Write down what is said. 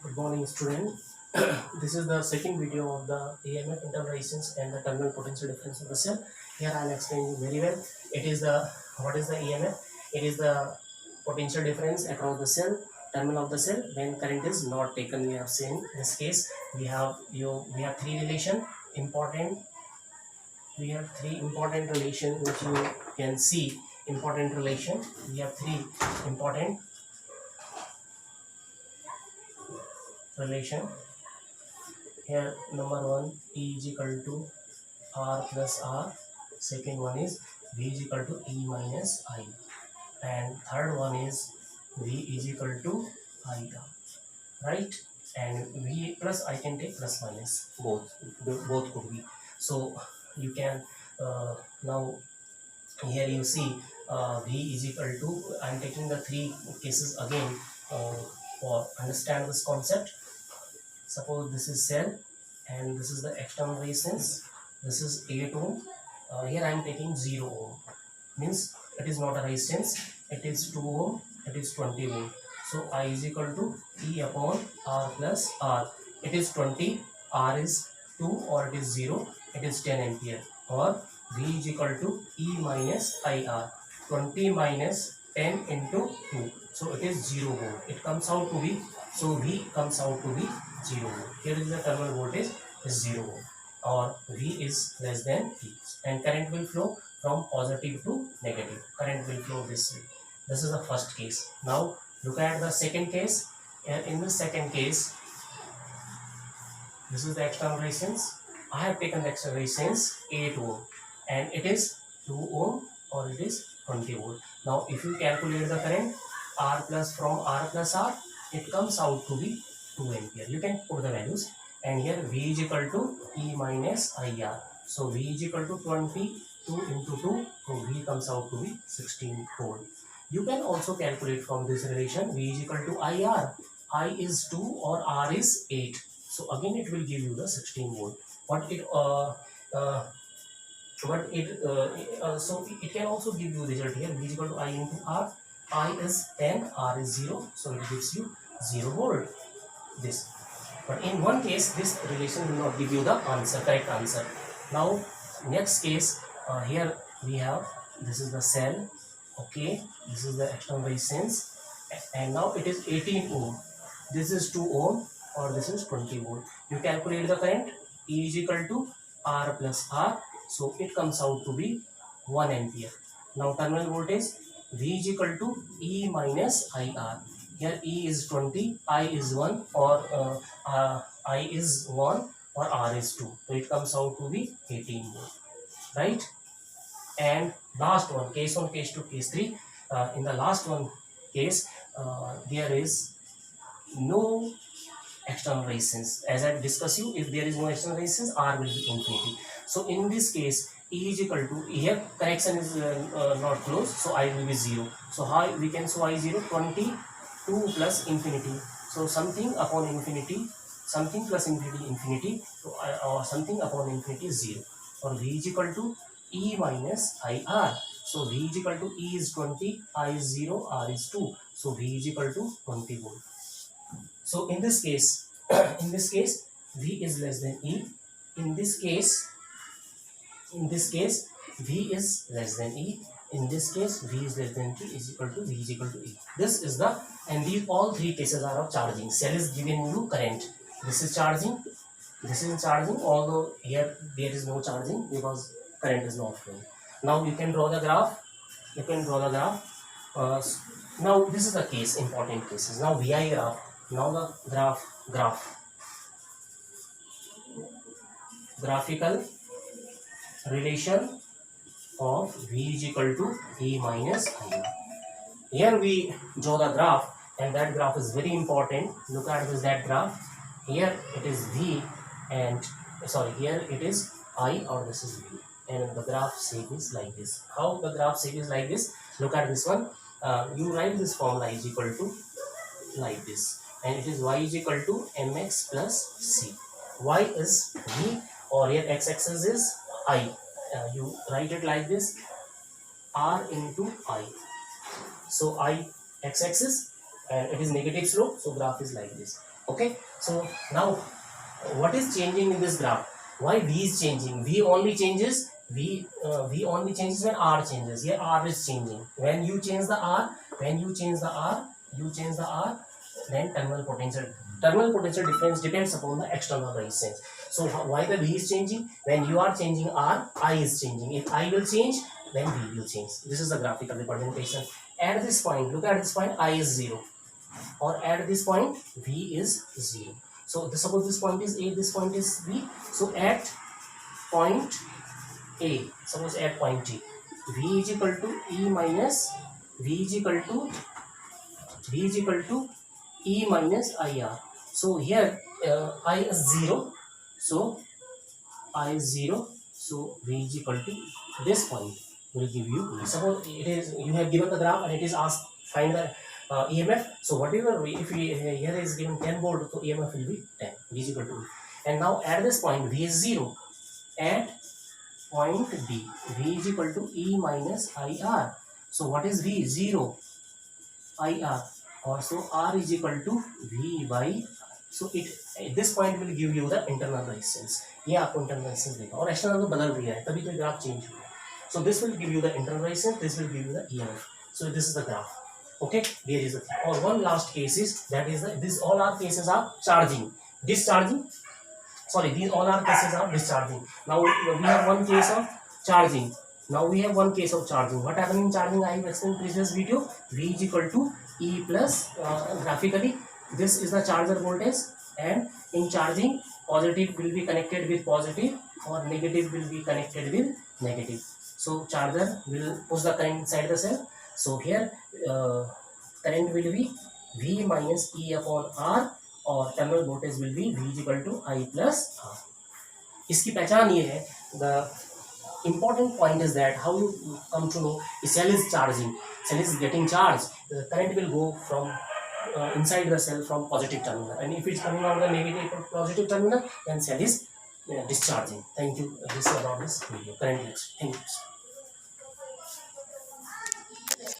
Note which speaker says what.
Speaker 1: Good morning, student. This is the second video of the EMF internal resistance and the terminal potential difference of the cell. Here I am explaining very well. It is the what is the EMF? It is the potential difference across the cell, terminal of the cell when current is not taken. We have seen in this case we have three relation important. We have three important relation which you can see important relation. We have three important relation. Here number one, E is equal to R plus R. Second one is V is equal to E minus I. And third one is V is equal to I R. Right? And V plus I can take plus minus. Both could be. So you can now here you see V is equal to, I am taking the three cases again for understand this concept. Suppose this is cell and this is the external resistance. This is 8 ohm. Here I am taking 0 ohm. Means it is not a resistance. It is 2 ohm. It is 20 volt. So I is equal to E upon R plus R. It is 20. R is 2 or it is 0. It is 10 ampere. Or V is equal to E minus IR. 20 minus 10 into 2. So it is 0 volt. It comes out to be, so V comes out to be 0 volt. Here is the terminal voltage is 0 volt, or V is less than E, and current will flow from positive to negative. Current will flow this way. This is the first case. Now look at the second case. And in the second case, this is the external resistance. I have taken the external resistance 8 ohm and it is 2 ohm or it is 20 volt. Now if you calculate the current R plus from R plus R, it comes out to be 2 ampere. You can put the values, and here V is equal to E minus IR. So V is equal to 22 into 2, so V comes out to be 16 volt. You can also calculate from this relation V is equal to IR. I is 2 or R is 8. So again it will give you the 16 volt. What it so it can also give you result here. V is equal to I into R. I is 10, R is 0, so it gives you 0 volt. This, but in one case this relation will not give you the answer, correct answer. Now next case, here we have, this is the cell, okay, this is the external resistance, and now it is 18 ohm. This is 2 ohm or this is 20 volt. You calculate the current. E is equal to R plus R, so it comes out to be 1 ampere. Now terminal voltage V is equal to E minus IR. Here E is 20, I is 1, or I is 1 or R is 2. So it comes out to be 18 volt, right? And last one, case 1, case 2, case 3. In the last one case, there is no external resistance. As I discussed you, if there is no external resistance, R will be infinity. So in this case, E is equal to, here connection is not close, so I will be 0. So how we can show I 0? 22 plus infinity. So something upon infinity, something plus infinity, infinity, so or something upon infinity is 0. Or V is equal to E minus IR. So V is equal to E is 20, I is 0, R is 2. So V is equal to 20 volt. So in this case, in this case, V is less than E. In this case, V is less than E. In this case, V is less than T is equal to V is equal to E. This is the, and these all three cases are of charging. Cell is giving you current. This is charging. This is charging. Although here there is no charging because current is not flowing. Now you can draw the graph. You can draw the graph. Now this is the case, important cases. Now VI graph. Now the graphical relation of V is equal to E minus I. Here we draw the graph, and that graph is very important. Look at this, that graph. Here it is V, and sorry, here it is I, or this is V, and the graph shape is like this. How the graph shape is like this? Look at this one. You write this formula is equal to like this, and it is Y is equal to mx plus c. Y is V, or here x-axis is I. You write it like this, R into I. So I x-axis, and it is negative slope, so graph is like this. Okay, so now what is changing in this graph? Why V is changing? V only changes when R changes. Here R is changing. When you change the R, then terminal potential difference depends upon the external resistance. So why the V is changing? When you are changing R, I is changing. If I will change, then V will change. This is the graphical representation. At this point, look at this point, I is 0. Or at this point, V is 0. So suppose this point is A, this point is B. So at point A, suppose at point T, V is equal to E minus E minus IR. So here I is 0. So I is 0. So V is equal to this point will give you. Suppose it is, you have given the graph and it is asked find the EMF. So whatever if we here is given 10 volt, so EMF will be 10. V is equal to. And now at this point V is 0. At point B, V is equal to E minus IR. So what is V? 0. IR. Also R is equal to V by. So it at this point will give you the internal resistance. ये आपको internal resistance देगा और external तो बदल रही है तभी तो ग्राफ चेंज हुआ. So this will give you the internal resistance. This will give you the EMF. So this is the graph. Okay, there is a thing. Or one last case is that is the, this all our cases are charging, discharging. Sorry, these all our cases are discharging. Now we have one case of charging. What happened in charging? I have explained in previous video. V is equal to E plus graphically. This is the charger voltage, and in charging, positive will be connected with positive or negative will be connected with negative. So charger will push the current inside the cell. So here current will be V minus E upon R और terminal voltage will be V is equal to I plus R. इसकी पहचान ये है. The important point is that how you come to know the cell is charging, cell is getting charged. The current will go from inside the cell from positive terminal, and if it's coming on the negative or positive terminal, then cell is discharging. Thank you. This is about this video. Current next. Thank you.